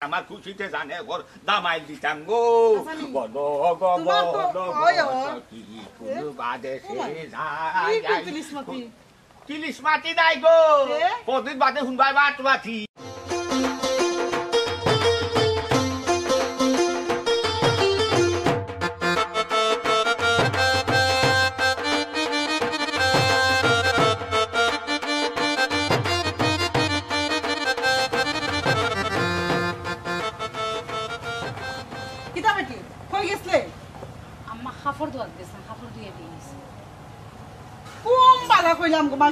আমার খুশিতে জানে ওর দামাই দিতাম গো বলো গো বাদে তিলিশ মাটি নাই গো কদিন বাদে শুনবাই বাট মাটি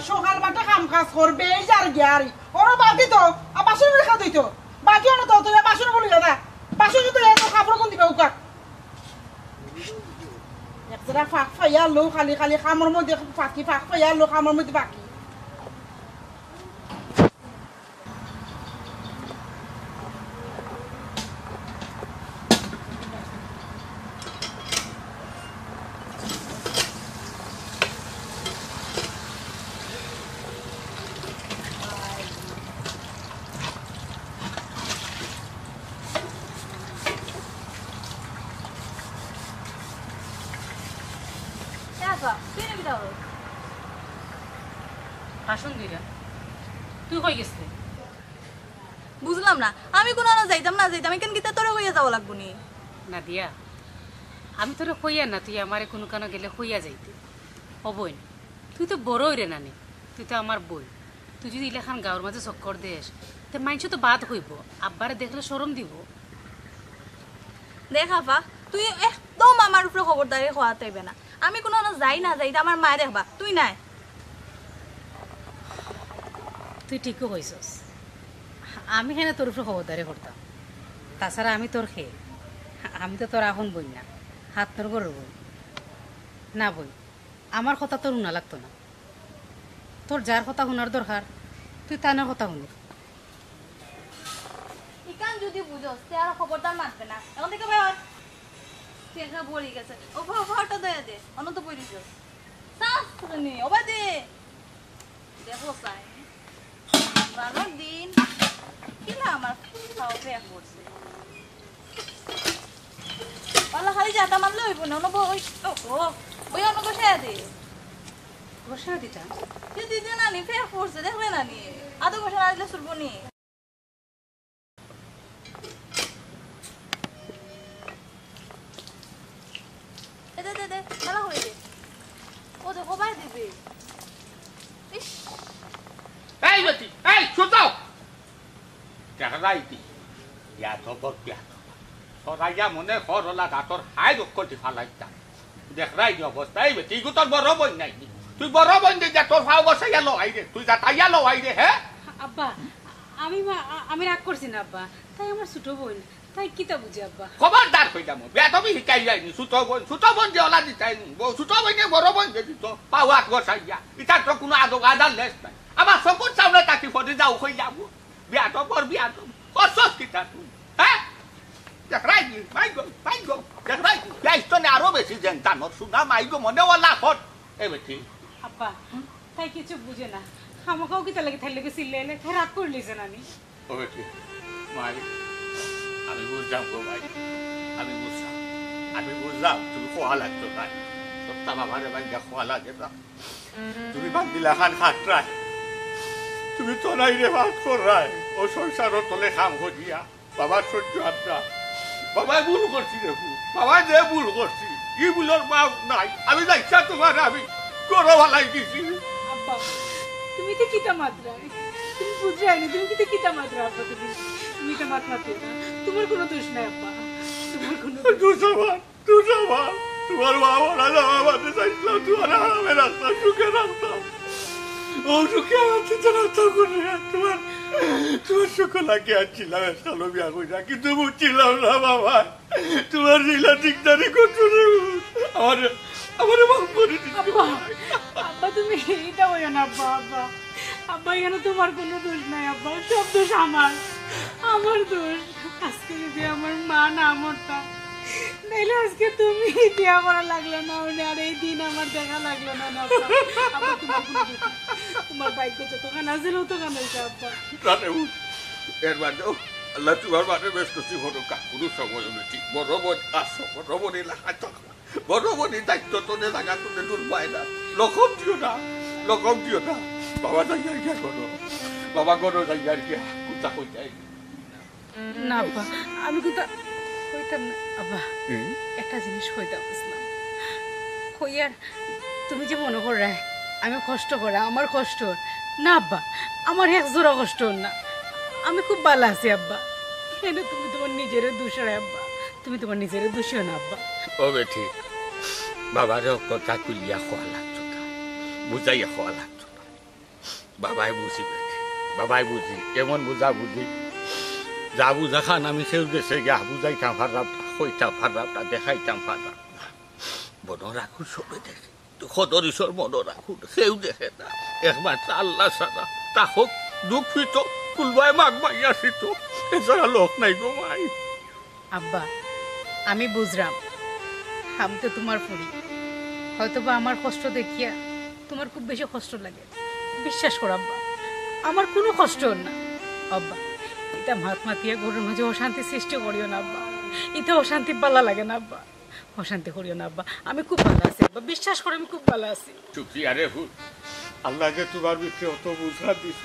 সকাল মাঠে কাম কাজ করবে আর গিয়ারি ওরা বাকি তো বাসন রেখা দিত বাকি অন্য তো তুই বাসন বলি দাদা বাসন তো এত কাপড় কোন দিবে উকাক একজরা ফাঁক ফাইয়া লো খালি খালি কামর মধ্যে ফাঁকি ফাঁক ফাইয়া লো কামর মধ্যে বাকি বুঝলাম না আমি কোন যাইতাম না যাইতাম কেন গীতা তোরে হইয়া যাওয়া লাগবো নি না দিয়া আমি তোরে হইয়া না তুই আমারে কোনো কেন গেলে হইয়া যাইতে ও বই তুই তো বড়ই রে নানি তুই তো আমার বই তুই যদি ইলাখান গাঁর মাঝে চক্কর দেশ তো মাইছ তো বাদ হইব আব্বারে দেখলে শরম দিব দেখ আফা তুই একদম আমার উপরে খবরদারি হওয়া তাইবে না আমি কোনো যাই না যাইতে আমার মায়ে দেখবা তুই নাই তুই ঠিকও কইছস আমি হেনে তোর উপরে খবরদারি করতাম তাছাড়া আমি তোর খেয়ে আমি তো তোর এখন বই না হাত তোর গরুর বই না বই আমার কথা তোর শোনা লাগতো না তোর যার কথা শোনার দরকার তুই তানার কথা শুনি ইকান যদি বুঝোস তে আর খবরদার মানবে না এখন থেকে ভাই দেখা পড়ে গেছে ও ফাটা দয়া দে অনন্ত পড়ে দিছ সাস নি ওবা দে দেখো সাই রানোর দিন কিলা আমার খাও ফেক পড়ছে পালা খালি জাতা মারলে হইব না অনব ওই ওই অন্য বসে দে বসা দিতা তুই দিদি নানি ফেক পড়ছে দেখবে নানি আদৌ বসে না দিলে চলবো নি দে ভালো করে দে ও তো কবাই দিবে ইস এই বেটি এই ছোটাও দেখাইতি ইয়া তো বকিয়া সরাইয়া মনে করলা গাতর হাই রক্ষতি ফালাইতা দেখাই দি অবস্থা এই বেটি গো তোর বড় বই নাই তুই বড় বই দে তোর ফাও বসে গেল আই রে তুই যা তাইয়া লো আই রে হে আব্বা আমি রাগ করছি না আব্বা তাই আমার ছোট বোন তাই কিতা বুঝি আব্বা খবরদার কইলাম বেতবি শিকাই যায়নি ছোট বোন যে ওলা দিতাইনি ছোট বোন বড় বোন যে দিত পাওয়াত গসাইয়া ইটা তো কোনো আদো আদার লেস নাই আমার সকল সামনে তাকি ফটে যাও কই যাবো বিয়াতো বর বিয়াতো কসস কিতা তুই হ্যাঁ দেখাই দি মাই গো দেখাই যাইতো না আরো বেশি জেনতানোর সুনা মাই গো মনে ওলা ফট এ বেটি আব্বা তাই কিছু বুঝে না আমাকেও কিতা লাগে থাইলে কে সিল্লাইলে রাগ করলিছে নানি ও বেটি মাই আমি বুঝলাম গো ভাই আমি বুঝলাম তুমি খোয়া লাগতো তাই সপ্তাহ বাবারে ভাই যা খোয়া লাগে না তুমি বান্দিলা খান খাটরায় তুমি তো নাই রে ভাত করায় ও সংসারও তোলে খাম করিয়া বাবার সহ্য আত্মা বাবাই ভুল করছি রে বাবা যে ভুল করছি ই ভুলের মাপ নাই আমি যাইছা তোমার আমি করো ভালাই দিছি আব্বা তুমি তো কিতা মাত্রা তুমি বুঝে আইনি তুমি কিতা মাত্রা আব্বা তুমি তো মাত্রা তোমার কোনো দোষ নাই আব্বা তোমার কোনো দোষ আমার তোমার বাবা রাজা বাবাতে চাইছিলাম তোমার আরামে রাস্তা সুখে রাখতাম ও সুখে রাখতে রাস্তা করে তোমার সুখ লাগে আনছিলাম সালো বিয়া কইরা কিন্তু বুঝছিলাম না বাবা তোমার লীলা দিকদারি করছো রে আমার মাফ করে দিচ্ছি আব্বা তুমি এটা হইও না আব্বা আব্বা এখানে তোমার কোনো দোষ নাই আব্বা সব দোষ আমার দোষ আজকে যদি আমার মা না মরতাম নাইলে আজকে তুমি বিয়া করা লাগলো না আর এই দিন আমার দেখা লাগলো না আব্বা তোমার বাইক যতখান আছে ততখান হয়েছে আব্বা এর বাদেও আল্লাহ তোমার মানে বেশ করছি বড় কাকুরু সময় অনুযায়ী বড় বোন আসো বড় বোন এলাকায় থাকবা বড় বোনের দায়িত্ব তোদের লাগা তোদের দূর পায় না লকম দিও না বাবা যাই গিয়া করো বাবা করো যাই আর গিয়া কুতা কই যাই না আব্বা আমি কোথা কইতাম না আব্বা একটা জিনিস কইতাম বুঝলাম কইয়ার তুমি যে মনে কর আমি কষ্ট করা আমার কষ্ট না আব্বা আমার এক জোড়া কষ্ট না আমি খুব ভালো আছি আব্বা কেন তুমি তোমার নিজের দোষ আব্বা তুমি তোমার নিজের দোষও না আব্বা ও বেটি বাবারে কথা কুলিয়া খোয়া লাগতো না বুঝাইয়া খোয়া লাগতো না বাবাই বুঝি বেটি বাবাই বুঝি এমন বুঝা বুঝি যা বুঝা খান আমি সেও দেশে গিয়া বুঝাইতাম ফারাবটা কইতাম ফারাবটা দেখাইতাম ফারাব মন রাখু সবে দেখে সদর ঈশ্বর মন রাখু সেও দেখে না একবার আল্লাহ সারা তা হোক দুঃখ ফিত কুলবাই মাগ মাই আসিত এছাড়া লোক নাই গো মাই আব্বা আমি বুঝলাম আমি তো তোমার ফুরি হয়তো বা আমার কষ্ট দেখিয়া তোমার খুব বেশি কষ্ট লাগে বিশ্বাস করো আব্বা আমার কোনো কষ্ট না আব্বা এটা মহাত্মা দিয়ে ঘরের মাঝে অশান্তি সৃষ্টি করিও না আব্বা এটা অশান্তি ভালো লাগে না আব্বা অশান্তি করিও না আব্বা আমি খুব ভালো আছি আব্বা বিশ্বাস করে আমি খুব ভালো আছি চুপি আরে ফুল আল্লাহ যে তোমার ভিতরে অত বুঝা দিছ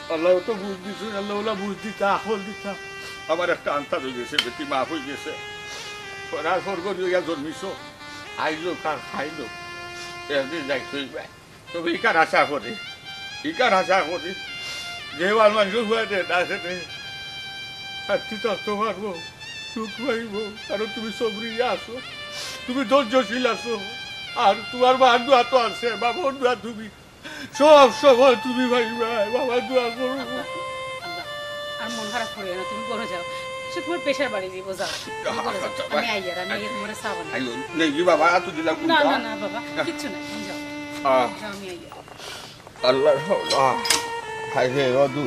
আল্লাহ অত বুঝ দিছ আল্লাহ ওলা বুঝ দিতা আখল দিতা আমার একটা আন্তা হয়ে গেছে বেটি মাফ হয়ে গেছে পড়ার স্বর্গ দিয়া জন্মিছ আইলো কার খাইলো একদিন যাইছো তবে ইকার আশা করি যে মানুষ হুয়া দে আছে শান্তি থাকতে পারবো সুখ পাইব কারণ তুমি সবরিয়া আছো তুমি ধৈর্যশীল আছো আর তোমার মার দোয়া তো আছে বাবার দোয়া তুমি সব সময় তুমি ভাইবা বাবার দোয়া করো আর মন খারাপ করিও না তুমি বড় যাও সে তোমার পেশার বাড়ি দিব যাও আমি আইয়ার আমি তোমার সাবান নেই বাবা তো দিলাম না না না বাবা কিচ্ছু নাই যাও আমি আইয়ার আল্লাহ হাই রে অদু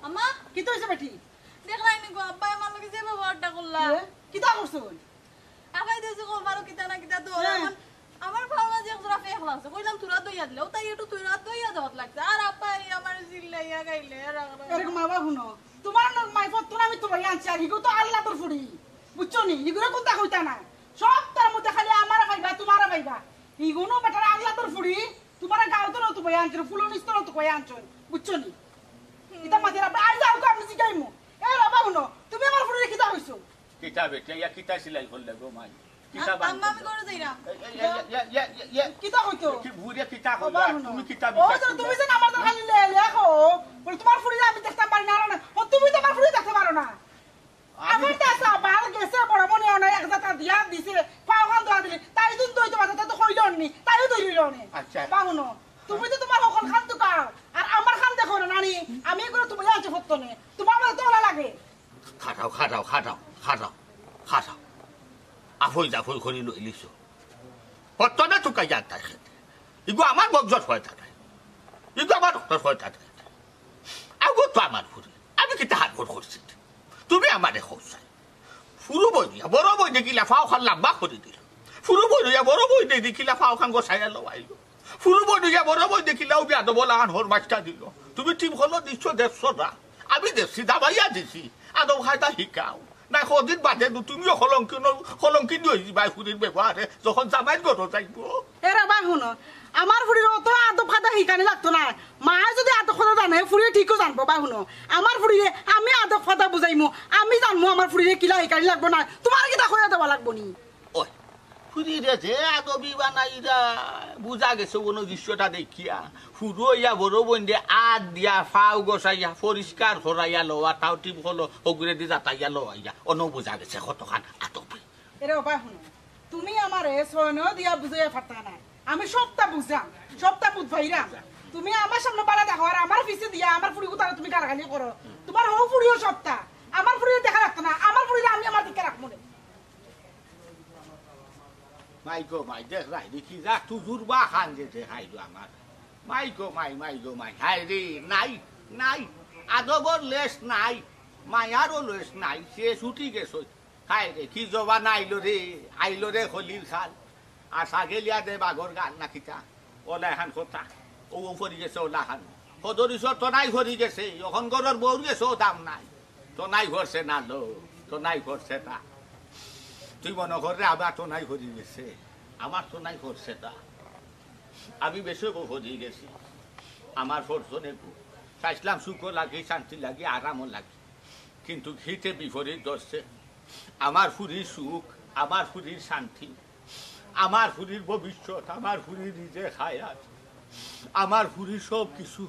আম্মা কি তো হইছে বেটি দেখলাই নি গো আব্বা আমার লগে যে ব্যবহারটা করলা কি তা করছো আবাই দিছে গো মারো কিতা না কিতা তো আমার ভালো যে একজোড়া ফেক লাগছে কইলাম তুরা দইয়া দিলে তাই একটু তুরা দইয়া দেওয়াত লাগছে আর আব্বা আমার জিল্লাইয়া গাইলে এরকম বাবা শুনো তোমার মাইফত তো আমি তোমার আনছি আর হিগো তো আল্লাহ তোর ফুড়ি বুঝছো নি হিগুলো কোনটা কইতা না সব তার মধ্যে খালি আমারা পাইবা তোমারা পাইবা হিগুনো বেটার আল্লাহ তোর ফুড়ি তোমার গাও তো নতো বই আনছো ফুলো নিস্তো নতো বই আনছো বুঝছো নি এটা মাঝে আপনি আর যাও আমি জিগাইমু এ বাবা শুনো তুমি আমার ফুড়ি কিতা হইছো কিতাবে ইয়া কিতা সিলাই করলে গো মাই আম্মা আমি করে যাই না কিতা হইতো কি বুড়িয়া কিতা করবা তুমি কিতাব ও তুমি যে আমার তো খালি লেখো বল তোমার ফুড়ি আমি দেখতে পারি না না ও তুমি তোমার ফুড়ি দেখতে পারো না আমার দাসা বাল গেছে বড় মনে অনেক এক জাতা দিয়া দিছে পাওয়ান দোয়া দিলে তাই দুন দইতে বাতা তো হইলনি তাইও দইলনি আচ্ছা বাহুনো তুমি তো তোমার সকল খান তো কাও আর আমার খান দেখো না নানি আমি এগুলো তুমি আনতে হতো না তোমার আমার তো ভালো লাগে খাটাও আফই জাফই করে লইলিছ হতো না তো কাই জানতা খেতে ইগো আমার বকজত হয় থাকে ইগো আমার ডক্টর হয় থাকে আগো তো আমার ফুরি আমি কি তাহার ভোট করছি তুমি আমারে খোঁজাই ফুরু বই দিয়া বড় বই দেখিলা ফাও খান লাম্বা করে দিল ফুরু বই দিয়া বড় বই দেখিলা ফাও খান গোসাইয়া লওয়াইল ফুরু বই দিয়া বড় বই দেখিলাও বিয়া দেবো লাগান হর মাছটা দিল তুমি টিম হলো দিচ্ছ দেখছো না আমি দেখছি দাবাইয়া দিছি আদম খাইতা শিকাও না কদিন বাদে তুমিও কলঙ্কিন হয়ে যাবা ফুরির ব্যবহারে যখন জামাই গরো যাইব এরা বাই শুনো আমার ফুরির অত আদব খাতা শিকানি লাগতো না মায়ে যদি আদব খাতা জানে ফুরিয়ে ঠিকও জানবো বাই শুনো আমার ফুরিয়ে আমি আদব খাতা বুঝাইমু আমি জানবো আমার ফুরিয়ে কিলা শিকানি লাগবো না তোমার কিটা খয়া দেওয়া লাগবো নি ওই ফুরিরে যে আদবি বানাইরা বুঝা গেছে কোনো দৃশ্যটা দেখিয়া ফুরো ইয়া বড় বন্ধে আদ দিয়া ফাও গোসাইয়া পরিষ্কার করাইয়া লওয়া তাও টিপ হলো ওগুরে দি যাতাইয়া লওয়াইয়া অন্য বুঝা গেছে কতখান আদবি এরা বাই শুনো তুমি আমারে সয়ন দিয়া বুঝাইয়া ফাটা না আমি সবটা বুঝাম সবটা বুঝবাইরাম তুমি আমার সামনে বাড়া দেখো আর আমার পিছে দিয়া আমার ফুড়ি গুতারা তুমি গালাগালি করো তোমার হো ফুড়িও সবটা আমার ফুড়িও দেখা রাখতো না আমার ফুড়িরে আমি আমার দিকে রাখবো না মাই গো মাই দেখ রাই দেখি যা তুজুর বা খান যেতে হাইলো আমার মাই গো মাই হাই রে নাই আদবর লেস নাই মায়ারও লেস নাই সে ছুটি গেছ হাই রে কি জবান আইলো রে হলির খাল আশা গেলিয়া দে বাঘর গান নাকিতা ওলা এখান কথা ও ফরি গেছে ওলা খান সদরিস তো নাই ফরি গেছে এখন ঘরের বউর গেছে দাম নাই তো নাই করছে না লো তো নাই করছে তা তুই মনে করে আবার তো নাই ফরি গেছে আমার তো নাই করছে তা আমি বেশি ফরি গেছি আমার ফরজনে চাইছিলাম সুখ লাগে শান্তি লাগে আরামও লাগে কিন্তু ঘিতে বিপরীত ধরছে আমার ফুরির সুখ আমার ফুরির শান্তি আমার ফুরির ভবিষ্যৎ আমার ফুরির নিজে খায়াত আমার ফুরির সব কিছু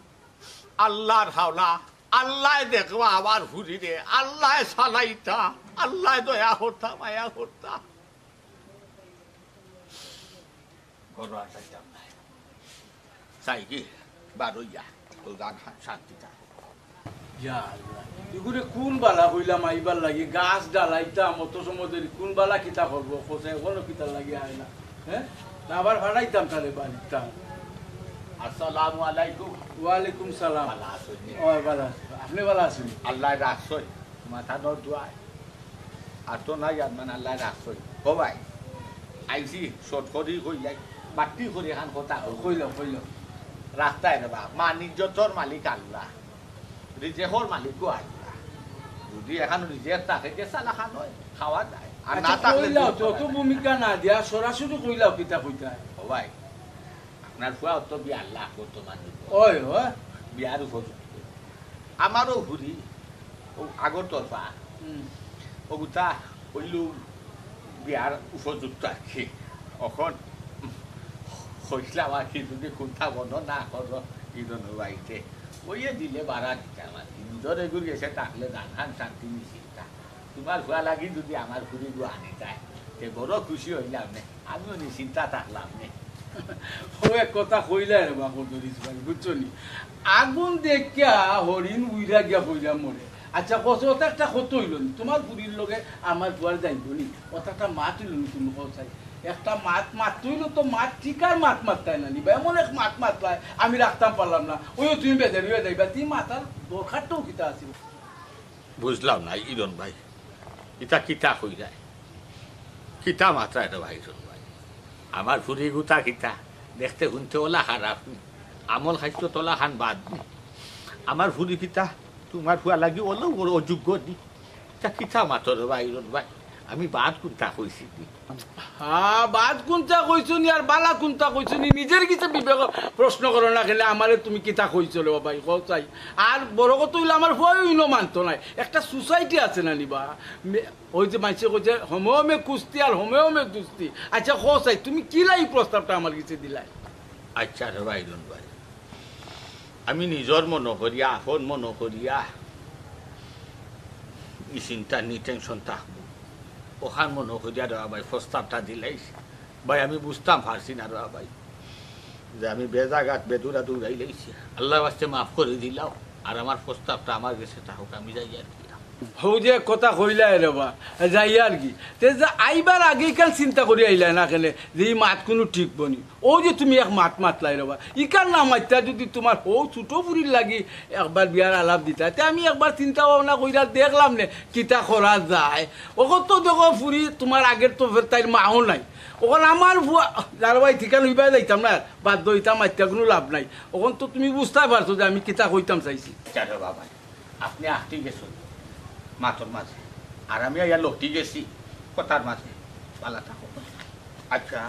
আল্লাহর হাওলা আল্লাহ দেখবা আমার ফুরিরে আল্লাহ সালাইতা আল্লাহ দয়া করতা মায়া করতা ঘরোয়া চাইতাম না চাই কি বারোইয়া তো গান শান্তিটা এগুলো কোন বালা হইলাম আইবার লাগি গাছ ডালাইতাম অত সময় কোন বালা কিতা করবো কোথায় কোনো কিতা লাগি আয় না হ্যাঁ আবার ভাড়াইতাম তাহলে বাড়িতাম আসসালামু আলাইকুম ওয়ালাইকুম সালাম ভালো আছেন ও ভালো আপনি ভালো আছেন আল্লাহ রাখছই মাথা নর দোয়ায় আর তো নাই আর মানে আল্লাহ রাখছই ও ভাই আইসি শর্ট করি কই যাই বাটি করে এখান কথা কইল রাস্তায় রে বা মানিজ্যতর মালিক আল্লাহ রিজেকর মালিকও আল্লাহ যদি এখন রিজেক থাকে যে সালা খান হয় খাওয়া যায় আর না থাকলে যত ভূমিকা না দিয়া সরাসরি কইলাও কিতা কইতা ও ভাই আপনার ফুয়া তো বিয়া আল্লাহ করতো মানিক ওই বিয়ার উপযুক্ত আমারও ঘুরি ও আগর তরফা ও গুতা কইলু বিয়ার উপযুক্ত আর কি এখন হইলাম আর কি যদি কোনটা বন্ধ না করো ইদন বাড়িতে ওইয়ে দিলে বাড়া দিতে আমার নিজের এগুলো গেছে থাকলে গান শান্তি নিশ্চিন্তা তোমার ভুয়া লাগি যদি আমার ঘুরি গু আনি যায় তে বড় খুশি হইলাম নে আমিও নিশ্চিন্তা থাকলাম নে ও এক কথা কইলা রে বাবু দরিস ভাই বুঝছো নি আগুন দেখিয়া হরিণ উইরা গিয়া কইলাম মরে আচ্ছা কত একটা কত হইল তোমার বুড়ির লগে আমার বুয়ার যাইব নি কথাটা মাত হইল নি তুমি চাই একটা মাত হইল তো মাত ঠিকার মাততাই না নিবা এমন এক মাতলাই আমি রাখতাম পারলাম না ওই তুমি বেজারি হয়ে যাইবা তুমি মাতার দরকারটাও কিতা আছে বুঝলাম না ইরন ভাই এটা কিতা হই যায় কিতা মাত্রা এটা ভাই ইরন ভাই আমার ফুরি গুতা কিতা দেখতে শুনতে ওলা খারাপ আমল খাইতো তোলা খান বাদ আমার ফুরি কিতা তোমার ফুয়া লাগি ওলো অযোগ্য দি তা কিতা মাত্র ভাই ইরন ভাই আমি বাদ কোনটা কইছি হ্যাঁ বাদ কোনটা কইছো নি আর বালা কোনটা কইছো নি নিজের কিছু বিবেক প্রশ্ন করো না খেলে আমারে তুমি কিতা কইছো রে ভাই কও চাই আর বড় কথা হইলে আমার ভয়ও মানতো নাই একটা সোসাইটি আছে না নিবা ওই যে মাইসে কইছে হোমেও মে কুস্তি আর হোমেও মে দুস্তি আচ্ছা কও চাই তুমি কি লাই প্রস্তাবটা আমার কাছে দিলাই আচ্ছা রে ভাই ইরন ভাই আমি নিজের মন করিয়া আপন মন করিয়া চিন্তা নি টেনশন থাকবো ওখান মনে করিয়া দেওয়া ভাই প্রস্তাবটা দিলাইস ভাই আমি বুঝতাম পারছি না দেওয়া ভাই যে আমি বেজাগাত বেদুরা দৌড়াই লাইছি আল্লাহ বাস্তে মাফ করে দিলাও আর আমার প্রস্তাবটা আমার কাছে থাকুক আমি যাই আর কি হৌ যে কথা কইলাই রে বা যাই আর কি তে যে আইবার আগেই কাল চিন্তা করি আইলাই না কেলে যে এই মাত কোনো ঠিক বনি ও যে তুমি এক মাতলাই রে বা ইকার না মাত্রা যদি তোমার ও ছোটো ফুরির লাগি একবার বিয়ার আলাপ দিতা তে আমি একবার চিন্তা ভাবনা কইরা দেখলাম নে কিতা করা যায় ওখন তো দেখো ফুরি তোমার আগের তো তাইর মাও নাই ওখানে আমার ভুয়া যার ভাই ঠিকান হইবা যাইতাম না বাধ্য হইতাম মাত্রা কোনো লাভ নাই ওখান তো তুমি বুঝতে পারছো যে আমি কিতা কইতাম চাইছি বাবা আপনি আহতে গেছেন মাতর মাঝে আর আমি ইয়া লটি গেছি কথার মাঝে পালা থাকো আচ্ছা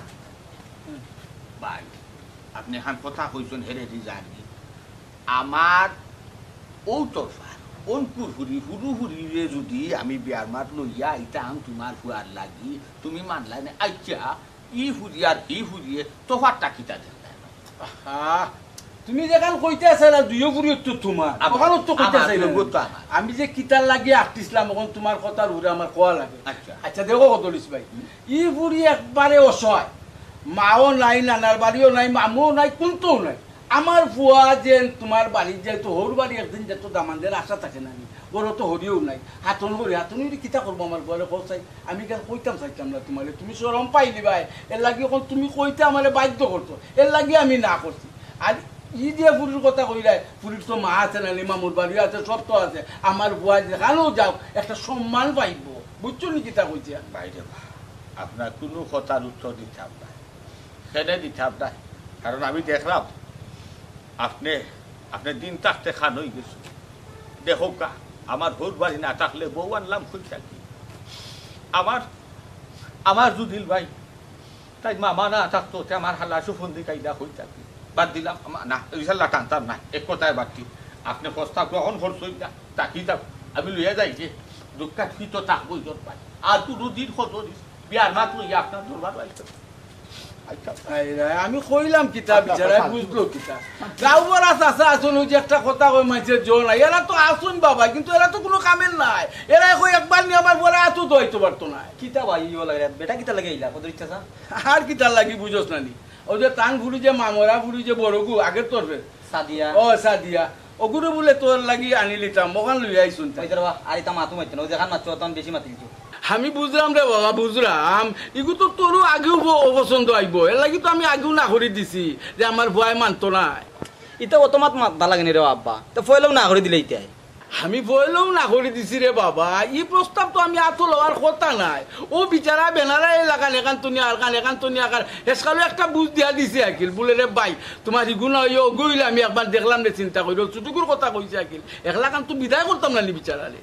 ভাই আপনি এখন কথা কইছেন হেরে দি জানি আমার ও তরফা অঙ্কুর হুরি হুরু হুরিরে যদি আমি বিয়ার মাত লইয়া আইতাম তোমার হুয়ার লাগি তুমি মানলাই না আচ্ছা ই হুরি আর ই হুরিয়ে তোফারটা কিতা দেন তুমি যেখান কইতে আছে না দুইও পুরি তো তোমার ওখানে তো কইতে চাই আমি যে কিতার লাগিয়ে আটতিছিলাম এখন তোমার কথার উড়ে আমার কোয়া লাগে আচ্ছা দেখো কত লিস ভাই ই পুরি একবারে অসহায় মাও নাই নানার বাড়িও নাই মামুও নাই কোনটাও নাই আমার ফুয়া যে তোমার বাড়ির যেহেতু হর বাড়ি একদিন যেত দামানদের আশা থাকে না ওর তো হরিও নাই হাতন হরি হাতনি কিতা করবো আমার বলে কল চাই আমি কেন কইতাম চাইতাম না তোমার তুমি সরম পাইলি ভাই এর লাগি এখন তুমি কইতে আমার বাধ্য করতো এর লাগি আমি না করছি আর ই যে ফুরির কথা কইলাই ফুরির তো মা আছে না মামুর বাড়ি আছে সব তো আছে আমার বুয়া যেখানেও যাও একটা সম্মান পাইব বুঝছো নি কিতা কইছে বাইরে আপনার কোনো কথার উত্তর দিতাম না সেটা দিতাম না কারণ আমি দেখলাম আপনি আপনি দিন থাকতে খান হয়ে গেছে। দেখো কা আমার ঘর বাড়ি না থাকলে বউ আনলাম খুঁজ থাকি। আমার জুদিল ভাই তাই মামা না থাকতো আমার হালা সুফন্দি কায়দা হয়ে থাকি। বাদ দিলাম না ইনশাল্লাহ টানতাম না, এক কথায় বাড়তি আপনি প্রস্তাব গ্রহণ করছই না তাকি থাক আমি লইয়া যাই যে দুঃখা ফিতো থাকবো ইজন পাই আর দুটো দিন কত দিস বিয়ার মাত লইয়া আপনার দরবার পাইছে। আমি কইলাম কিতা বিচারা বুঝলো কিতা গাঁওয়ার আছে আসুন ওই যে একটা কথা কই মাইছে জোর নাই এরা তো আসুন বাবা কিন্তু এরা তো কোনো কামের নাই এরা কই একবার নিয়ে আমার পরে আতু তো হইতে পারতো না কিতা ভাই ইও লাগে বেটা কিতা লাগে ইলা কত ইচ্ছা আর কিতা লাগি বুঝোস না নি ওই যে টান ফুড়ি যে মামরা ফুড়ি যে বড়গু আগের তোর সাদিয়া ও সাদিয়া ওগুলো বলে তোর লাগি আনি লিতাম মকান লই আইছুন ওই দরবা আরিতা মাতু মাইতে না ওই দেখান মাত্র তখন বেশি মাতিলছো আমি বুঝলাম রে বাবা বুঝলাম এগু তো তোরও আগেও অপছন্দ আইব এর লাগি তো আমি আগেও না করে দিছি যে আমার ভয় মানতো না ইতা অতমাত মাত লাগে নি রে আব্বা তো ফয়লেও না করে দিলে ইতাই আমি বললেও না করে দিছি রে বাবা এই প্রস্তাব তো আমি আতো লওয়ার কথা নাই ও বিচারা বেনারা এলাকান এখান তো নিয়ে আরকান এখান তো নিয়ে আকার হেসকালো একটা বুঝ দিয়া দিছে আকিল বলে রে ভাই তোমার ইগুনা ইয়ে গইলে আমি একবার দেখলাম রে চিন্তা করি চুটুকুর কথা কইছে আকিল একলা কান তো বিদায় করতাম না নি বিচারা রে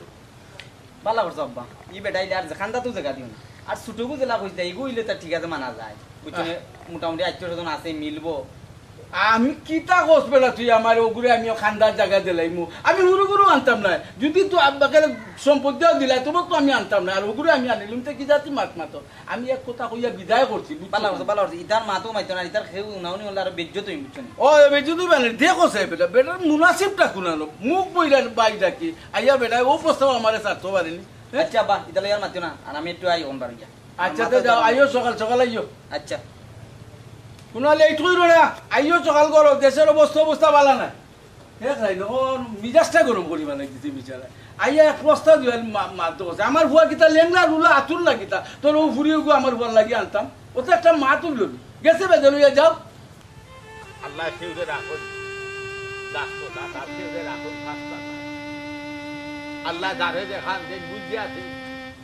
ভালো করছো আব্বা ই বেটা ইলে আর খান্দা তো জায়গা দিও না আর ছুটুকু জেলা কইছে ইগুইলে তা ঠিক আছে মানা যায় বুঝছনে মোটামুটি 800 আছে মিলবো আমি কিতা কস বেলা তুই আমার ওগুলো আমি খান্দার জায়গা দিলাইমু আমি হুরু গুরু আনতাম না যদি তো আব্বাকে সম্পত্তিও দিলাই তোমার তো আমি আনতাম না আর ওগুলো আমি আনিলাম তো কি জাতি মাত মাতো আমি এক কথা কইয়া বিদায় করছি ভালো করছো ইতার মাতো মাইতো না ইতার খেউ নাউনি হল আর বেজ্জত হই বুঝছনি ও বেজ্জত মানে দেখো সে বেটা বেটার মুনাসিবটা কুনানো মুখ বইলা বাই ডাকি আইয়া বেটা ও প্রস্তাব আমারে ছাড়তে পারেনি আচ্ছা বা ইতালে আর মাতিও না আর আমি একটু আই অন বাড়ি যা আচ্ছা তো যাও আইও সকাল সকাল আইও আচ্ছা কুনালে এই তুই রে আইও সকাল করো দেশের অবস্থা ভালো না দেখ রাই ও মিজাজটা গরম করি মানে দিছি বিচারা আইয়া এক প্রস্তাব দিও মারতে বসে আমার ভুয়া কিতা লেংলা রুলা আতুর না কিতা তোর ও ফুরিয়ে গো আমার ভুয়া লাগি আনতাম ও তো একটা মা তুই লবি গেছে বেজে লইয়া যাও আল্লাহ ফিউজে রাখুন দাস্ত দাদা ফিউজে রাখুন ফাস্তা আল্লাহ যারে দেখান যে বুঝি আছে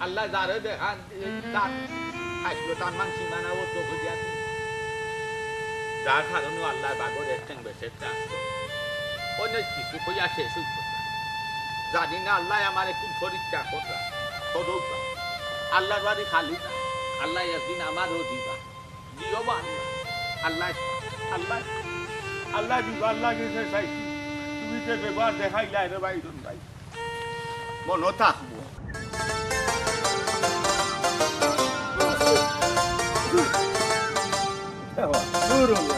আল্লাহ যারে দেখান তার আসলো তার মান সীমানা ও তো বুঝি আছে যার কারণে আল্লাহ বাগর একটেন বেসে আসতো অনেক কিছু কইয়া শেষ হইত জানি না আল্লাহ আমার একটু পরীক্ষা করলাম সদৌকা আল্লাহর বাড়ি খালি না আল্লাহ একদিন আমারও দিবা দিও বা আল্লাহ আল্লাহ আল্লাহ দিবা আল্লাহ গেছে চাইছি তুমি যে ব্যবহার দেখাইলাই রে ভাই ভাই মনে থাকবো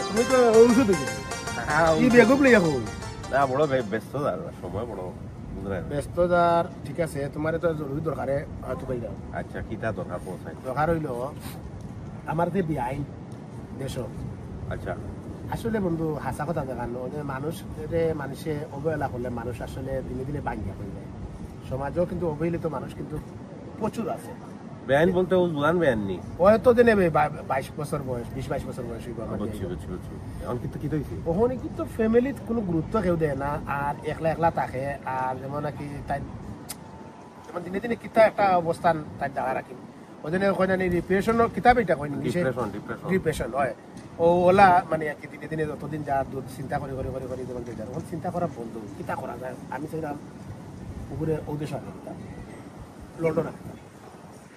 তুমি তো ঔষধ কি বেগুব লইয়া হো না বড় ব্যস্ত যার সময় বড় ব্যস্ততার ঠিক আছে তোমার তো জরুরি দরকারে হয়তো কই দাও আচ্ছা কিতা দরকার পৌঁছাই দরকার হইল আমার যে বিআইন দেশ আচ্ছা আসলে বন্ধু হাসা কথা দেখানো যে মানুষে অবহেলা করলে মানুষ আসলে দিনে দিনে বাঙ্গিয়া হয়ে যায় সমাজেও কিন্তু অবহেলিত মানুষ কিন্তু প্রচুর আছে বেআইন বলতে ও জুয়ান বেআইন নি হয়তো যে নেবে 22 বছর বয়স 20-22 বছর বয়স বুঝছি এখন কিন্তু কি হইছে ওখানে কিন্তু ফ্যামিলিত কোনো গুরুত্ব কেউ দেয় না আর একলা থাকে আর যেমন নাকি তাই যেমন দিনে দিনে কিতা একটা অবস্থান তাই জায়গা রাখি ওই জন্য কয় না ডিপ্রেশনের কিতাব এটা কয় ডিপ্রেশন হয় ও ওলা মানে কি দিনে দিনে যতদিন যা চিন্তা করে যেমন যখন চিন্তা করা বন্ধ কিতা করা যায় আমি চাইলাম উপরে উদ্দেশ্য লন্ডন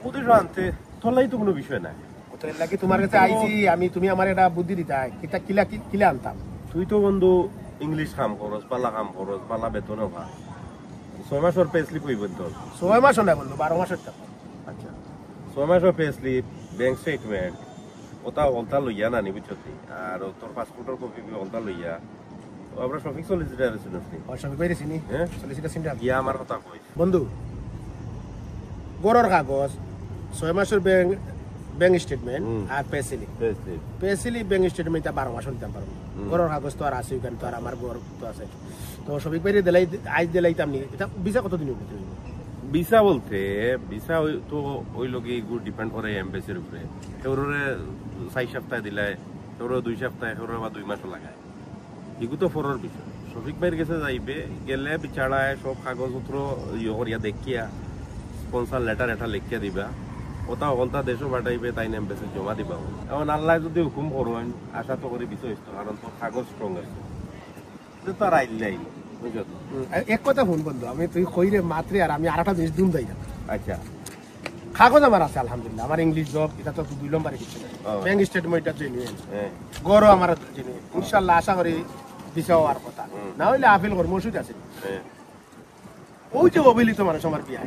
ওদের আনতে তোলাই তো কোনো বিষয় নাই ওদের লাগি তোমার কাছে আইছি আমি তুমি আমার একটা বুদ্ধি দিতা কিতা কিলা আনতাম তুই তো বন্ধু ইংলিশ কাম করস পালা বেতনও ভা 6 মাসের পে স্লিপ হইব তো 6 মাস না বন্ধু 12 মাসের টাকা আচ্ছা 6 মাসের পে স্লিপ ব্যাংক স্টেটমেন্ট ওটা লইয়া না নি বুঝছতি আর তোর পাসপোর্টের কপি ওটা লইয়া আমরা শপিং সলিসিটার শুনছি শপিং কইরেছি নি হ্যাঁ সলিসিটার সিনটা গিয়া আমার কথা কই বন্ধু গরর কাগজ 6 মাসের ব্যাংক স্টেটমেন্ট আর পেসিলি ব্যাংক স্টেটমেন্ট 12 মাস দিতাম পারবো গরর কাগজ তো আর আছে ওখানে তো আর আমার গর তো আছে তো সবিক বাইরে দিলাই আজ দিলাইতাম নি এটা ভিসা কত দিন হবে ভিসা বলতে ভিসা তো ওই লগে এগুলো ডিপেন্ড করে এমবেসির উপরে কেউরে 4 সপ্তাহ দিলাই কেউরে 2 সপ্তাহ কেউরে বা 2 মাসও লাগায় এগুলো তো ফরর বিষয় শফিক ভাইয়ের কাছে যাইবে গেলে বিচারায় সব কাগজপত্র ইয়ে করিয়া দেখিয়া স্পন্সর লেটার এটা লিখিয়া দিবা ওটা হলতা দেশও পাঠাইবে তাই এমবেসি জমা দিবা এখন আল্লাহ যদি হুকুম করবেন আশা তো করি বিষয় কারণ তো কাগজ স্ট্রং আছে তো আর আইলাই বুঝছো তো এক কথা শুন বন্ধু আমি তুই কইরে মাত্রে আর আমি আরেকটা জিনিস দুম দেই না আচ্ছা কাগজ আমার আছে আলহামদুলিল্লাহ আমার ইংলিশ জব এটা তো 2 নম্বরে কিছু না ব্যাংক স্টেটমেন্ট এটা জেনুইন গরো আমার জেনুইন ইনশাআল্লাহ আশা করি দিশাও আর কথা না হইলে আপিল করব ওষুধ আছে ওই যে অবহেলিত মানুষ আমার বিয়ে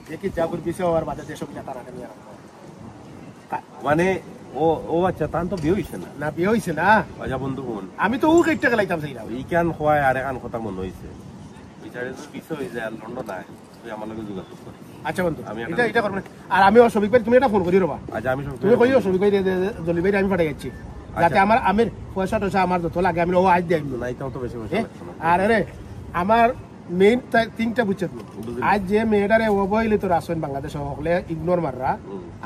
দেখি জাগুর বিষয় হওয়ার বাদে দেশ বিয়া তারা নিয়ে মানে ও ও আচ্ছা তান তো বিয়ে হইছে না বিয়ে হইছে না আচ্ছা বন্ধু কোন আমি তো ও কেটে গেলাইতাম সেই না এই কেন হয় আর এখন কথা মনে হইছে বিচারে তো বিষয় হইছে আর লন্ডন আয় তুই আমার লগে যোগাযোগ কর আচ্ছা বন্ধু এটা এটা করব আর আমি অসবিক ভাই তুমি এটা ফোন করি রবা আচ্ছা আমি তুমি কইও অসবিক ভাই জলি ভাই আমি পাঠাই যাচ্ছি যাতে আমার আমের পয়সা টয়সা আমার যত লাগে আমি ও আজ দেই না এটাও তো বেশি পয়সা আর আরে আমার মেইন তিনটা বুঝছে তুমি আজ যে মেয়েটারে অবহেলিত রাসন বাংলাদেশ হকলে ইগনোর মাররা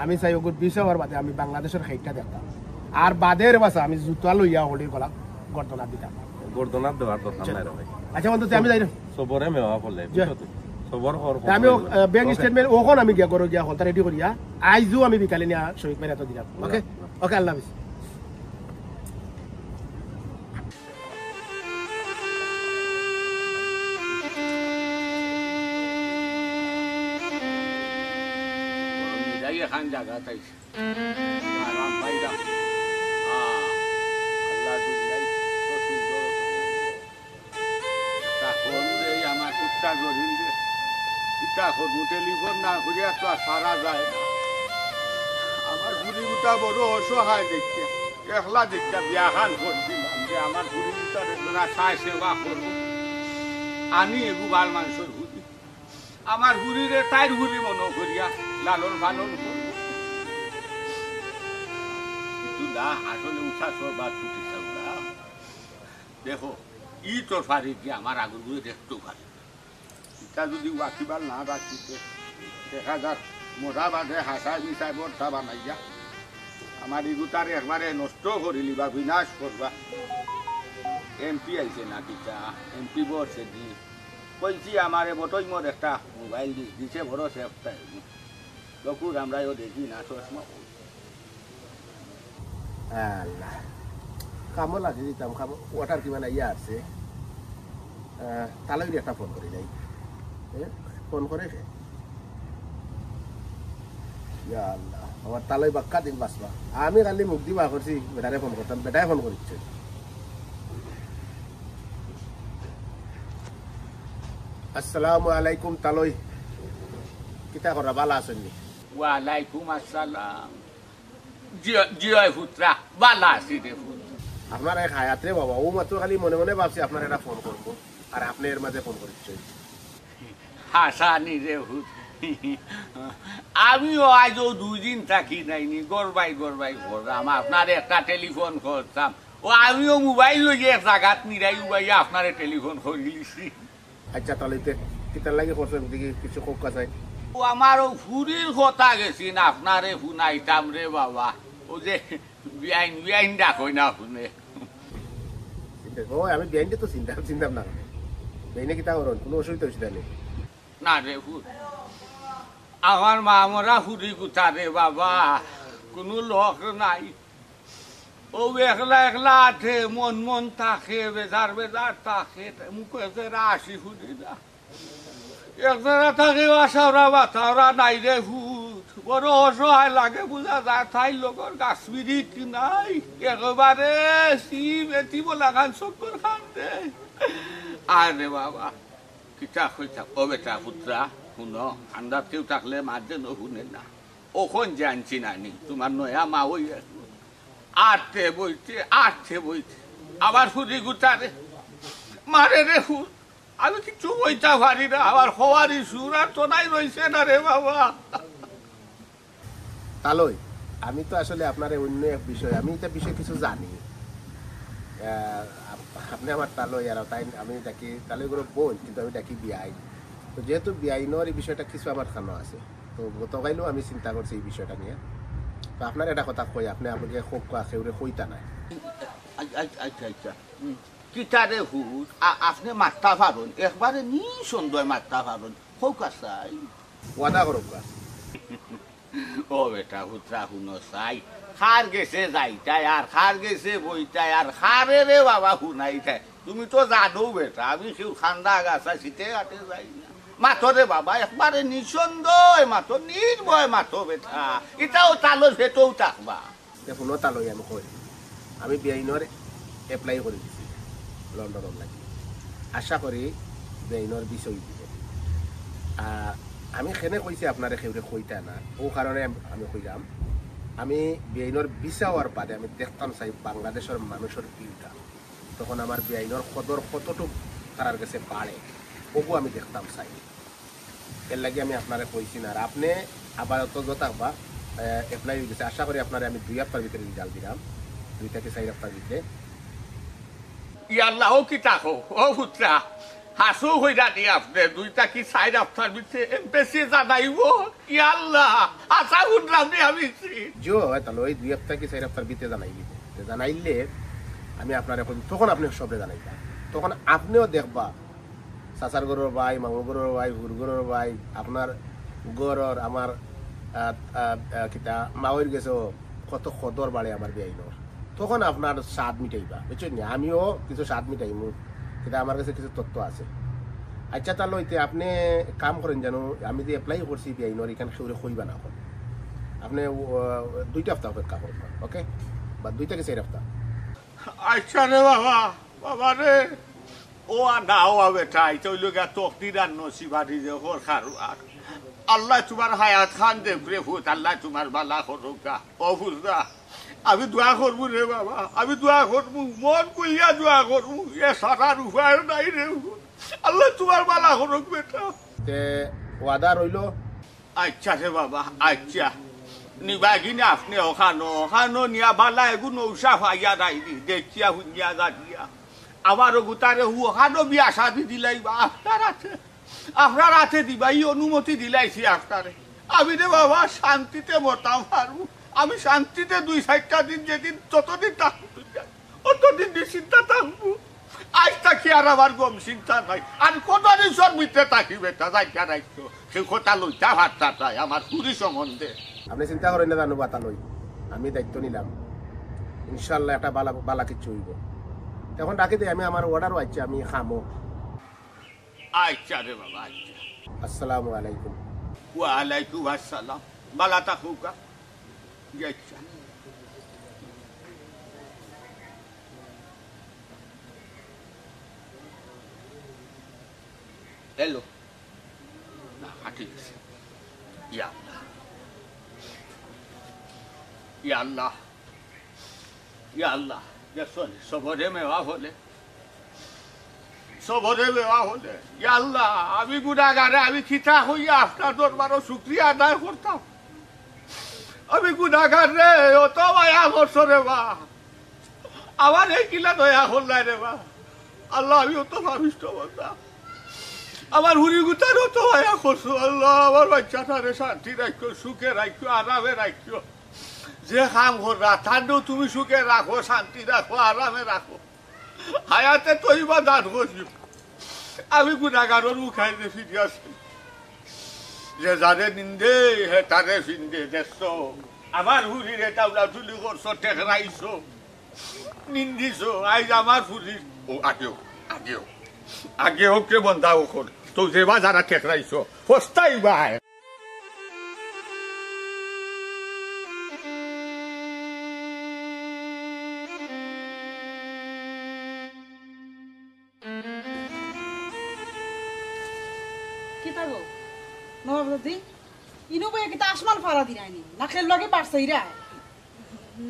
আমি চাই ওগুর বিষয় হওয়ার বাদে আমি বাংলাদেশের খাইটা দেখতাম আর বাদের বাসা আমি জুতা লইয়া হলি গলা গর্দনা দিতাম গর্দনা দেওয়ার তো সামনে রে ভাই আচ্ছা বন্ধু আমি যাই সবরে মেওয়া পড়লে সবর হর আমি ব্যাংক স্টেটমেন্ট ওখন আমি গিয়া করো গিয়া হলতা রেডি করিয়া আইজু আমি বিকালে নিয়া শহীদ মেরা তো দিলাম ওকে ওকে আল্লাহ হাফেজ খান জায়গা তাই আরাম পাইলাম আল্লাহ দুনিয়ায় তো সুন্দর ফোন দেই আমার কুত্তা জরিল যে ইটা করবো টেলিফোন না করিয়া তো আর সারা যায় না আমার ঘুড়িটা বড় অসহায় দেখছে একলা দেখছে বিয়া খান করছিলাম যে আমার ঘুড়িটার সাই সেবা করবো আমি এগু বাল মানুষের ঘুড়ি আমার ঘুড়িরে তাইর ঘুড়ি মনে করিয়া লালন পালন করবো কিন্তু না আসলে উঠা সবার ছুটি না দেখো ই তোর ফারি দিয়ে আমার আগুন ঘুরে দেখতেও পারে এটা যদি ওয়াকিবার না রাখিতে দেখা যাক মোটা বাঁধে হাসাই মিশাই বর্ষা বানাইয়া আমার ইগুতার একবারে নষ্ট করিলি বা বিনাশ করবা এমপি আইছে না কিটা এমপি বসে দি কইছি আমার বটই মোর একটা মোবাইল দিছে বড় সেফটা লকুর আমরাও দেখি না চশমা আল্লাহ কামো লাগে দিতাম কামো ওয়াটার কি মানে ইয়া আছে তাহলে একটা ফোন করি যাই ফোন করে ইয়া আল্লাহ আমার তালাই বাক্কা দিন বাসবা আমি কালি মুখ দিবা করছি বেটারে ফোন করতাম বেটায় ফোন করিচ্ছে আসসালামু আলাইকুম তালই কিতা করা ভালো আছেন নি ওয়ালাইকুম আসসালাম জিয় পুত্রা ভালো আছি রে পুত্র আপনার এক হায়াত রে বাবা ও মাত্র খালি মনে মনে ভাবছি আপনার একটা ফোন করবো আর আপনি এর মাঝে ফোন করছে হাসানি রে হুত আমিও আজও 2 দিন থাকি নাইনি গরবাই করলাম আপনার একটা টেলিফোন করতাম ও আমিও মোবাইল লইয়ে এক জায়গাত নিরাই উবাইয়া আপনার টেলিফোন করিলিছি আচ্ছা তাহলে কিতার লাগে করছেন দিকে কিছু কোক কাছাই ও আমারও ফুরির কথা গেছি না আপনারে শুনাইতাম রে বাবা ও যে বিয়াইন ডাকই না শুনে ও আমি বিয়াইনটা তো চিন্তাম না বিয়াইনে কিতা করুন কোনো অসুবিধা হয়েছিল নেই না রে ফুট আমার মা মরা ফুরি কোথা রে বাবা কোনো লোক নাই ও একলা আছে মন থাকে বেজার থাকে মুখে আসি ফুরি না একজনা থাকে আসাওরা বাতাওরা নাই রে ফুট বড় অসহায় লাগে বোঝা যায় তাই লোকের গাছ বিরিত নাই একেবারে এটি বলা খান চক্কর খান দে আরে বাবা কিতা কইতা ও বেটা পুত্রা শুনো ঠান্ডার কেউ থাকলে মাঝে শুনে না ওখন যে আনছি নানি তোমার নয়া মা ওই আটতে বইতে আবার ফুরি গুটারে মারে রে ফুট আমি কিছু বইতা পারি না আমার হওয়ারই সুর আর তো নাই রয়েছে না রে বাবা তালই আমি তো আসলে আপনার অন্য এক বিষয় আমি এটা বিষয়ে কিছু জানি আপনি আমার তালই আর তাই আমি ডাকি তালই করে বোন কিন্তু আমি ডাকি বিয়াই তো যেহেতু বিয়াইনের এই বিষয়টা কিছু আমার খানো আছে তো গতকালও আমি চিন্তা করছি এই বিষয়টা নিয়ে তো আপনার এটা কথা কই আপনি আমাকে খুব কেউরে কইতা নাই আচ্ছা কিতারে হুট আপনি মারতা পারুন একবারে নিঃসন্দেহ মারতা পারুন হোক আসাই ওয়াদা করুক ও বেটা হুতরা হুনো চাই খার গেছে যাইতাই আর খার গেছে বইতাই আর খারে রে বাবা হুনাইতাই তুমি তো জানো বেটা আমি কেউ খান্দা গাছা শীতে কাটে যাই না মাথরে বাবা একবারে নিঃসন্দেহ মাথো নির্ভয় মাথো বেটা এটাও তালো ভেটেও থাকবা দেখুন তালই আমি কই আমি বেআইনের এপ্লাই করে দিছি লন্ডনের লাগি আশা করি বেআইনের বিষয় দিব আমি সেনে কইছি আপনারে সেউরে কইতা না ও কারণে আমি কইলাম আমি বেআইনের ভিসা হওয়ার বাদে আমি দেখতাম চাই বাংলাদেশের মানুষের ভিড়টা তখন আমার বেআইনের কদর কতটুক তার কাছে বাড়ে ওগু আমি দেখতাম চাই এর লাগে আমি আপনারে কইছি না আর আপনি আবার অত থাকবা এপ্লাই হয়ে গেছে আশা করি আপনারে আমি 2 সপ্তাহের ভিতরে রেজাল্ট দিলাম 2 থেকে 4 সপ্তাহের ভিতরে ইয়াল্লাহ কি তাকো ও পুত্রা হাসু হইরা দি আপনি 2 থেকে 4 সপ্তাহের ভিতরে এমপিসি জানাইব ইয়াল্লাহ আশা হুনরাম দি আমি জো তাহলে ওই 2 সপ্তাহ কি 4 সপ্তাহের ভিতরে জানাইলে আমি আপনারে তখন আপনি সবরে জানাইবা তখন আপনিও দেখবা চাচার গরুর ভাই মামু গরুর ভাই হুর গরুর ভাই আপনার গরর আমার কিতা মাওয়ের গেছে কত খদর বাড়ে আমার বেআইনোর তখন আপনার স্বাদ মিটাইবা বুঝছেন না আমিও কিছু স্বাদ মিটাইমু কিন্তু আমার কাছে কিছু তথ্য আছে আচ্ছা তাহলে হইতে আপনি কাম করেন জানো আমি যে এপ্লাই করছি বেআইনোর এখানে সেগুলো কইবা না এখন আপনি 2 সপ্তাহ অপেক্ষা করবেন ওকে বা 2 থেকে 4 সপ্তাহ আচ্ছা রে বাবা বাবা রে ও না ও বেটা এটা হইল গা তকদির আর নসিবাদি যে হর খারু আর আল্লাহ তোমার হায়াত খান দে প্রেভুত আল্লাহ তোমার বালা করুকা ও ফুলদা আমি দোয়া করবো রে বাবা আমি দোয়া করবো মন কইয়া দোয়া করবো এ সারার উপায় নাই রে আল্লাহ তোমার বালা করুক বেটা তে ওয়াদা রইল আচ্ছা রে বাবা আচ্ছা নিবাগিনে আপনি ওখানো নিয়া বালা এগুলো উষা ভাইয়া রাইনি দেখিয়া হুইয়া দাঁড়িয়া আমারও গুতারে ওখানো বিয়া শাদি দিলাইবা আপনার হাতে দিবা এই অনুমতি দিলাইছি আপনারে আমি রে বাবা শান্তিতে মরতাম পারবো আমি শান্তিতে 2-4টা দিন যেদিন ততদিন থাকবো অতদিন নিশ্চিন্তা থাকবো আজ থাকি আর আমার গম চিন্তা নাই আর কতদিন সব মিত্রে থাকি বেটা যাইটা রাখতো সে কথা লইতা ভাতটা চাই আমার পুরী সম্বন্ধে আপনি চিন্তা করেন না জানো বাতা লই আমি দায়িত্ব নিলাম ইনশাল্লাহ একটা বালা কিছু হইব এখন ডাকি দিই আমি আমার অর্ডারও আছে আমি খামো আচ্ছা রে বাবা আচ্ছা আসসালামু আলাইকুম ওয়ালাইকুম আসসালাম বালা থাকুকা আচ্ছা হ্যালো না ঠিক আছে ইয়া আল্লাহ ইয়া আল্লাহ সবরে মেওয়া হলে ইয়া আল্লাহ আমি গুনাহগারে আমি খিতা হইয়া আপনার দরবারও শুকরিয়া আদায় করতাম আমি গুনাহগার রে অত মায়া করছো রে বা আমার এই কিলা দয়া করলাই রে বা আল্লাহ আমি অত ভাবিষ্ট বলতাম আমার হুড়ি গুতার অত মায়া করছো আল্লাহ আমার বাচ্চাটারে শান্তি রাখো সুখে রাখো আরামে রাখো যে কাম করা তান্ডেও তুমি সুখে রাখো শান্তি রাখো আরামে রাখো হায়াতে তৈবা দান করছি আমি গুনাহগারের উখাইতে ফিরে আসি যে যারে নিন্দে হে তারে ফিন্দে দেখছো আমার হুড়িরে টাউলা তুলি করছো টেকরাইছো নিন্দিছো আইজ আমার হুড়ির ও আগেও কে বন্ধা ওখন তো যেবা যারা টেকরাইছো হস্তাই বাই নবদি ইনো বইয়া কিতা আসমান ফারা দিরাইনি না খেল লাগে পারছে ইরা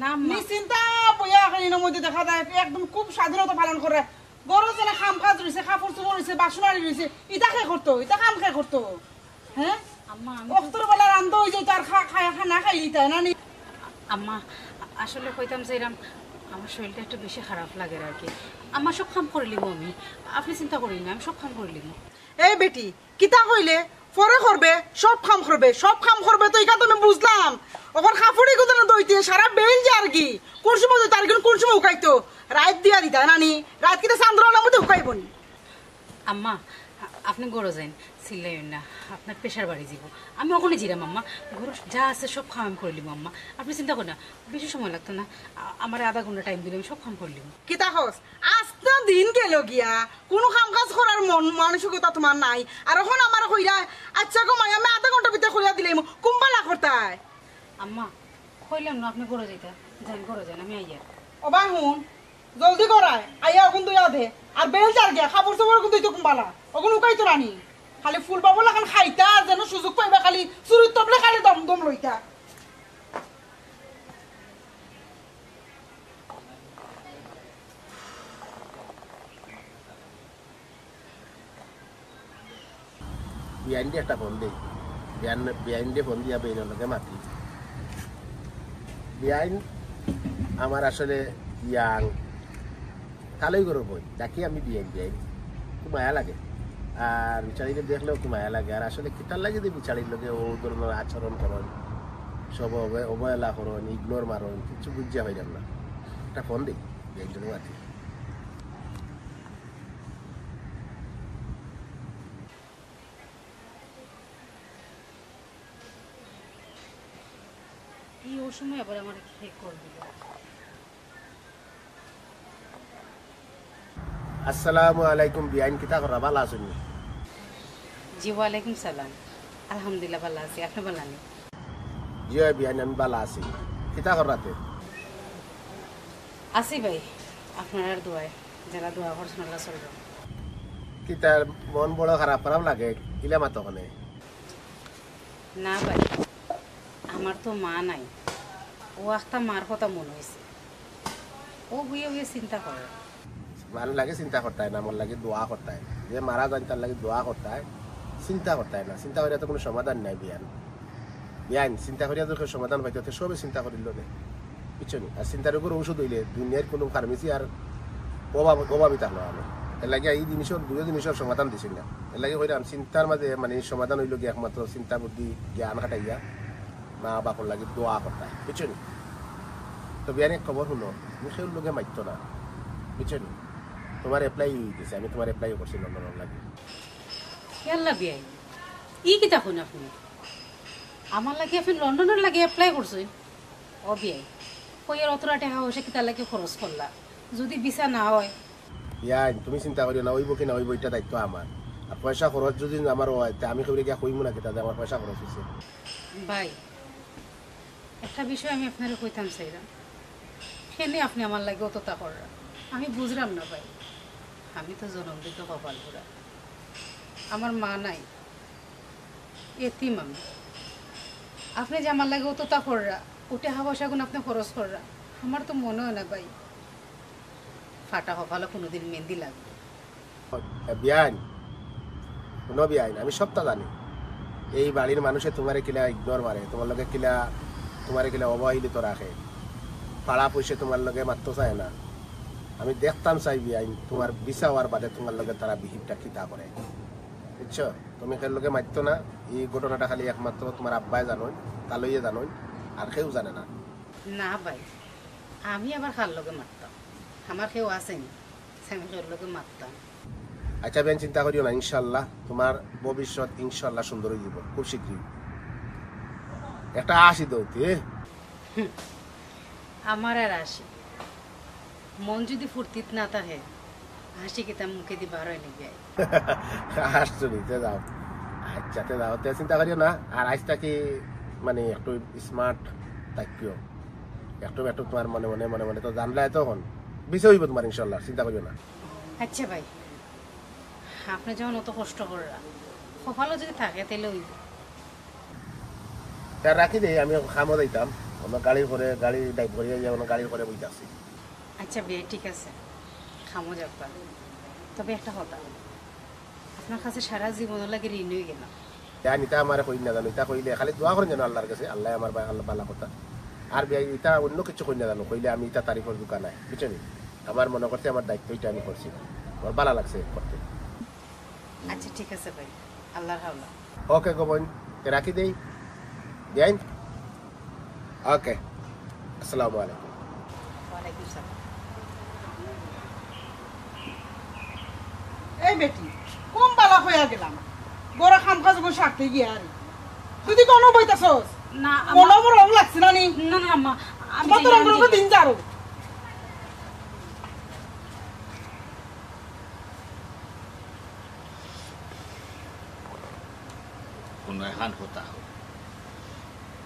না নিশ্চিন্তা বইয়া ইনো মধ্যে দেখা যায় একদম খুব স্বাধীনতা পালন করে গরু যেন খাম কাজ রয়েছে কাপড় চোপড় রয়েছে বাসনারি রয়েছে ইটা খে করতো ইটা কাম খে করতো হ্যাঁ আম্মা অক্তর বেলা রান্ধ হয়ে যেত আর খানা খাইলি তাই না আম্মা আসলে কইতাম যে এরম আমার শরীরটা একটু বেশি খারাপ লাগে আর কি আমার সব কাম করে লিব আমি আপনি চিন্তা করেন না আমি সব কাম করে লিব এই বেটি কিতা কইলে পরে করবে সব কাম করবে তো এটা তুমি বুঝলাম ওখান কাপড়ে কোথাও দইতে সারা বেল যে আর কি কোন সময় দইতে আর কোন সময় উকাইতো রাত দিয়া দিতা নানি রাত কিতা চান্দ্রনার মধ্যে উকাইব নি আম্মা আপনি গরো যাইন চিল্লাইন না, আপনার পেশার বাড়ি যাব। আমি ওখানে জিরাম আম্মা, গরু যা আছে সব খাওয়াম করলিম আম্মা। আপনি চিন্তা করেন না, বেশি সময় লাগতো না, আমার আধা ঘন্টা টাইম দিলে আমি সব খাম করলিম। কিতা হস আস্তা দিন গেল গিয়া কোনো কাম কাজ করার মন মানসিকতা তোমার নাই। আর এখন আমার কইরা আচ্ছা গো মাই আমি আধা ঘন্টা ভিতরে কইরা দিলাম কুম্বালা করতায়। আম্মা কইলাম না আপনি গরো যাইতা, যান গরো যান, আমি আইয়া। ও ভাই হুন জলদি করায় আইয়া ওগুন দুইয়া দে আর বেল চার গিয়া খাবার সবার ওগুন দুইতো কুম্বালা ওগুন উকাই তো রানি খালি ফুল পাবো লাগান খাইতা আর যেন সুযোগ পাইবা খালি চুরির তবলে খালি দম দম লইতা। বিআইন দিয়ে একটা ফোন দিই, বিআইন দিয়ে ফোন দিয়া বেইনের লগে মাতি। বিআইন আমার আসলে ইয়াং কালোই গরু বই ডাকি আমি বিআইন বিআইন খুব মায়া লাগে। আর বিচারিকে দেখলেও খুব মায়া লাগে। আর আসলে কিটার লাগে যে বিচারির লোকে ও ধরনের আচরণ করন, সব অবহেলা করন, ইগনোর মারন, কিছু বুঝিয়া হইলাম না। একটা ফোন দিই বিআইন জন্য মাতি। এই ওর সময় আবার আমার খেয়ে করে দিল। আসসালামু আলাইকুম বিআইন, কিতা করা ভালো আছেন? জি ওয়ালাইকুম সালাম, আলহামদুলিল্লাহ ভালো আছি, আপনি ভালো আছেন? জি বিআইন আমি ভালো আছি। কিতা করাতে আছি ভাই, আপনার দোয়ায়, যারা দোয়া করছেন আল্লাহ চলবে। কিতার মন বড় খারাপ খারাপ লাগে ইলা মাতো কনে? না ভাই, আমার তো মা নাই, ও একটা মার কথা মনে হয়েছে, ও বুয়ে বুয়ে চিন্তা করে। ভালো লাগে চিন্তা করতে হয় না, আমার লাগে দোয়া করতে হয়। যে মারা যায় তার লাগে দোয়া করতে হয়, চিন্তা করতে হয় না। চিন্তা করিয়া তো কোনো সমাধান নাই বিয়ান। বিয়ান চিন্তা করিয়া তো সমাধান পাইতে সবে চিন্তা করিল নে বুঝছো। আর চিন্তার উপর ওষুধ হইলে দুনিয়ার কোনো ফার্মেসি আর অভাবই থাকলো আমি। এর লাগে এই জিনিসের দুই জিনিসের সমাধান দিছিল না। এর লাগে হইলাম চিন্তার মাঝে মানে সমাধান হইল গিয়ে একমাত্র চিন্তা বুদ্ধি জ্ঞান খাটাইয়া মা বাপর লাগে দোয়া করতে হয় বুঝছো। তো বিয়ান এক খবর শুনো, মুখের লোকে মারতো না বুঝছো। তোমার এপ্লাই হইতেছে, আমি তোমার এপ্লাই করছি লন্ডনের লাগে। আল্লাহ বিয়াই ই কি তখন আপনি আমার লাগে আপনি লন্ডনের লাগে এপ্লাই করছেন? ও বিয়াই কই এর অতটা টাকা হয়েছে কি তার লাগে খরচ করলা, যদি ভিসা না হয়? বিয়াই তুমি চিন্তা করিও না, হইব কি না হইব এটা দায়িত্ব আমার। আর পয়সা খরচ যদি আমার হয় তা আমি কইরে গিয়া কইমু না কি তাতে আমার পয়সা খরচ হইছে। ভাই একটা বিষয় আমি আপনারে কইতাম চাইলাম, কেনে আপনি আমার লাগে অতটা কররা আমি বুঝলাম না ভাই। আমি তো জনম দিত কপাল পুরা, আমার মা নাই, এতিম আমি। আপনি যে আমার লাগে অতটা কররা ওটা হাওয়া গুণ আপনি খরচ কররা, আমার তো মনে হয় না ভাই ফাটা কপালে কোনোদিন মেহেন্দি লাগবে। বিয়ান শুনো বিয়ান, আমি সবটা জানি এই বাড়ির মানুষে তোমারে কিলা ইগনোর মারে, তোমার লগে কিলা তোমারে কিলা অবহেলিত রাখে, পাড়া পয়সা তোমার লগে মারতে চায় না। আমি দেখতাম চাই বিয়াইন তোমার বিচা হওয়ার বাদে তোমার লগে তারা বিহিবটা কিতা করে বুঝছো। তুমি খের লগে মারতো না, এই ঘটনাটা খালি একমাত্র তোমার আব্বাই জানোই, তালইয়ে জানোই, আর কেউ জানে না। না ভাই আমি আবার খার লগে মারতাম, আমার কেউ আসেনি, আমি খের লগে মারতাম। আচ্ছা বেন চিন্তা করিও না, ইনশাল্লাহ তোমার ভবিষ্যৎ ইনশাল্লাহ সুন্দর হয়ে যাব খুব শীঘ্রই। একটা আসি দৌতি আমার আর আসি মন যদি ফুর্তিত না থাকে হাসি কি তার মুখে দিয়ে বার হয় নাকি? আসছো নিতে যাও, আচ্ছাতে যাও, তে চিন্তা করিও না। আর আজটা কি মানে একটু স্মার্ট থাকিও, একটু একটু তোমার মনে মনে মনে মনে তো জানলে তখন বিষয় হইব তোমার ইনশাল্লাহ, চিন্তা করিও না। আচ্ছা ভাই আপনি যখন অত কষ্ট কররা কপালও যদি থাকে তাহলে হইব। তার রাখি দেই, আমি খামো দিতাম, আমার গাড়ির করে গাড়ি ডাইভ করিয়া যাবো, গাড়ির করে বইতে আসছি। আচ্ছা বিয়ে ঠিক আছে, খামো যাবা। তবে একটা কথা, আপনার কাছে সারা জীবনের লাগে ঋণ হয়ে গেলাম। ইটা আমার কই না জানো, ইটা কইলে খালি দোয়া করেন যেন আল্লাহর কাছে, আল্লাহ আমার আল্লাহ বালা কথা। আর ইটা অন্য কিছু কই না জানো, কইলে আমি ইটা তারিখের দোকান নাই বুঝছেন। আমার মনে করতে আমার দায়িত্ব এটা আমি করছি, আমার ভালো লাগছে করতে। আচ্ছা ঠিক আছে ভাই, আল্লাহর হাওলা। ওকে গোবন রাখি দেই দেন। ওকে আসসালামু আলাইকুম। ওয়ালাইকুম সালাম। এই বেটি কম বালা হইয়া গেলাম গোড়া খাম কাজ গো সারতে গিয়া আর তুই দি কোনো বইতাছস না মনে আমার রং লাগছে না নি না না আম্মা আমি তোমার তো রং রঙ দিন যারো কোনো এখান হতা হোক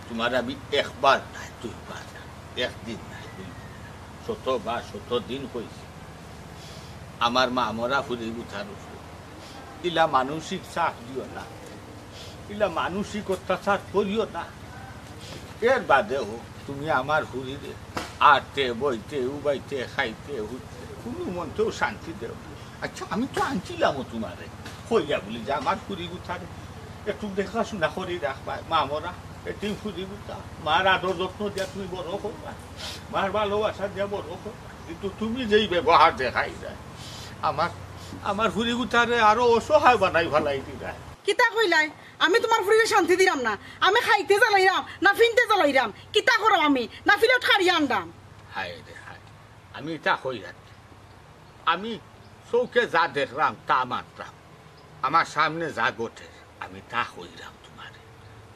তোমার আমি একবার নাই দুইবার না একদিন নাই দুইবার শতদিন হয়েছে আমার মা মরা ফুলে উঠার উপরে ইলা মানসিক চাপ দিও না ইলা মানসিক অত্যাচার করিও না এর বাদে হোক তুমি আমার হুড়িরে আটতে বইতে উবাইতে খাইতে উঠতে কোনো মনতেও শান্তি দেও না। আচ্ছা আমি তো আনছিলামও তোমারে হইয়া বলি যে আমার হুড়ি উঠারে একটু দেখাশোনা করে রাখবা মা মরা একটু ফুরি বুঝা মার আদর যত্ন দিয়া তুমি বড় করবা মার ভালোবাসা দিয়া বড় করবা কিন্তু তুমি যেই ব্যবহার দেখাই যায় আমার ফুরি গুতারে আরো অসহায় বানাই ভালাই দিলা কিতা কইলাই আমি তোমার ফুরিয়ে শান্তি দিলাম না আমি খাইতে জ্বালাইরাম না ফিনতে জ্বালাইরাম কিতা করো আমি না ফিলেও ঠাড়িয়ে আনলাম হায় রে হায় আমি এটা কই রাখি আমি চৌকে যা দেখলাম তা মাত্রাম আমার সামনে যা গোটে আমি তা কইরাম তোমারে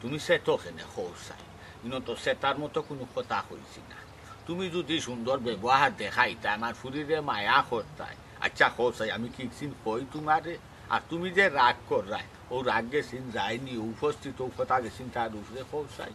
তুমি সে তো কেনে খোঁচাই কিন্তু তো সেটার মতো কোনো কথা হয়েছি না তুমি যদি সুন্দর ব্যবহার দেখাইতা আমার ফুরিরে মায়া করতাই আচ্ছা খোঁচাই আমি কিছিন কই তোমারে আর তুমি যে রাগ করাই ও রাগ গেছিন যায়নি উপস্থিত ও কথা গেছিন তার উপরে খোঁচাই